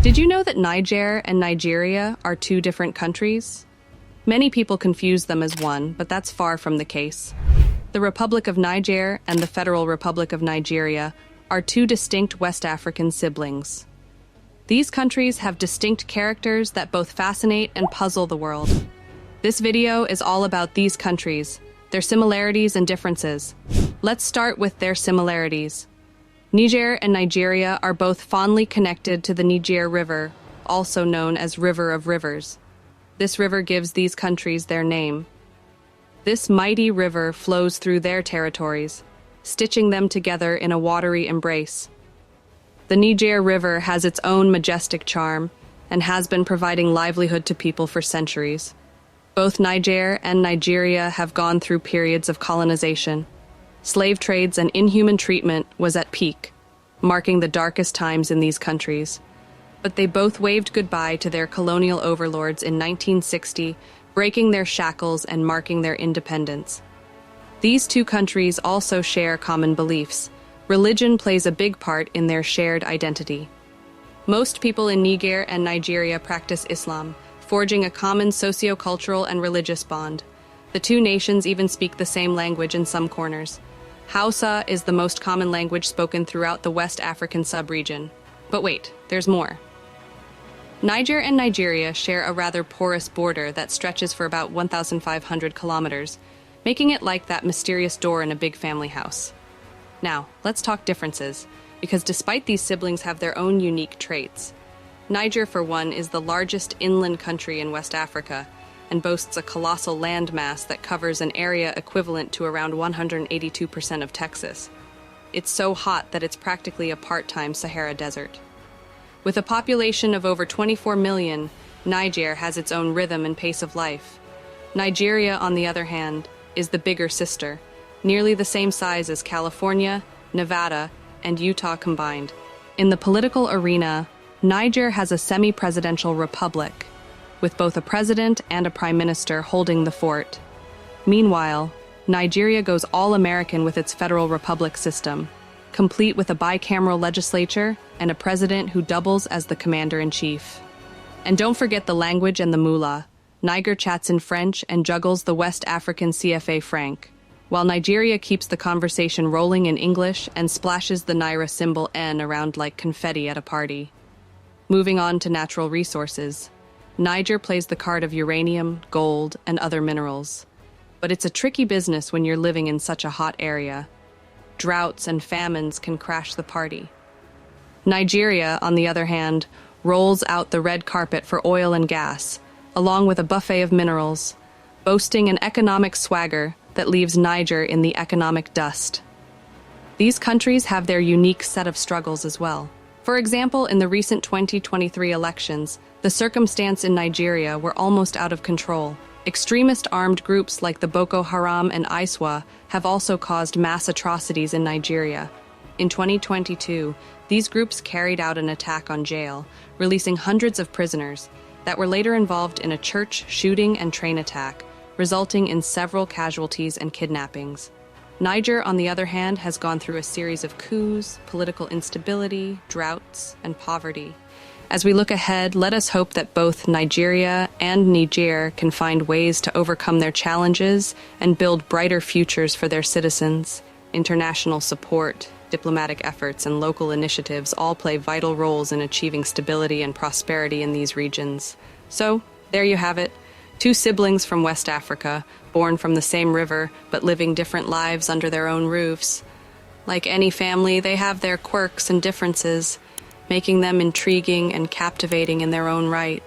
Did you know that Niger and Nigeria are two different countries? Many people confuse them as one, but that's far from the case. The Republic of Niger and the Federal Republic of Nigeria are two distinct West African siblings. These countries have distinct characters that both fascinate and puzzle the world. This video is all about these countries, their similarities and differences. Let's start with their similarities. Niger and Nigeria are both fondly connected to the Niger River, also known as River of Rivers. This river gives these countries their name. This mighty river flows through their territories, stitching them together in a watery embrace. The Niger River has its own majestic charm and has been providing livelihood to people for centuries. Both Niger and Nigeria have gone through periods of colonization. Slave trades and inhuman treatment was at peak, marking the darkest times in these countries. But they both waved goodbye to their colonial overlords in 1960, breaking their shackles and marking their independence. These two countries also share common beliefs. Religion plays a big part in their shared identity. Most people in Niger and Nigeria practice Islam, forging a common socio-cultural and religious bond. The two nations even speak the same language in some corners. Hausa is the most common language spoken throughout the West African sub-region. But wait, there's more. Niger and Nigeria share a rather porous border that stretches for about 1,500 kilometers, making it like that mysterious door in a big family house. Now, let's talk differences, because despite these siblings have their own unique traits. Niger, for one, is the largest inland country in West Africa, and boasts a colossal landmass that covers an area equivalent to around 182% of Texas. It's so hot that it's practically a part-time Sahara desert. With a population of over 24 million, Niger has its own rhythm and pace of life. Nigeria, on the other hand, is the bigger sister, nearly the same size as California, Nevada, and Utah combined. In the political arena, Niger has a semi-presidential republic, with both a president and a prime minister holding the fort. Meanwhile, Nigeria goes all-American with its federal republic system, complete with a bicameral legislature and a president who doubles as the commander-in-chief. And don't forget the language and the moolah. Niger chats in French and juggles the West African CFA franc, while Nigeria keeps the conversation rolling in English and splashes the Naira symbol N around like confetti at a party. Moving on to natural resources. Niger plays the card of uranium, gold, and other minerals. But it's a tricky business when you're living in such a hot area. Droughts and famines can crash the party. Nigeria, on the other hand, rolls out the red carpet for oil and gas, along with a buffet of minerals, boasting an economic swagger that leaves Niger in the economic dust. These countries have their unique set of struggles as well. For example, in the recent 2023 elections, the circumstance in Nigeria were almost out of control. Extremist armed groups like the Boko Haram and ISWA have also caused mass atrocities in Nigeria. In 2022, these groups carried out an attack on jail, releasing hundreds of prisoners that were later involved in a church shooting and train attack, resulting in several casualties and kidnappings. Niger, on the other hand, has gone through a series of coups, political instability, droughts, and poverty. As we look ahead, let us hope that both Nigeria and Niger can find ways to overcome their challenges and build brighter futures for their citizens. International support, diplomatic efforts, and local initiatives all play vital roles in achieving stability and prosperity in these regions. So, there you have it. Two siblings from West Africa, born from the same river, but living different lives under their own roofs. Like any family, they have their quirks and differences, making them intriguing and captivating in their own right.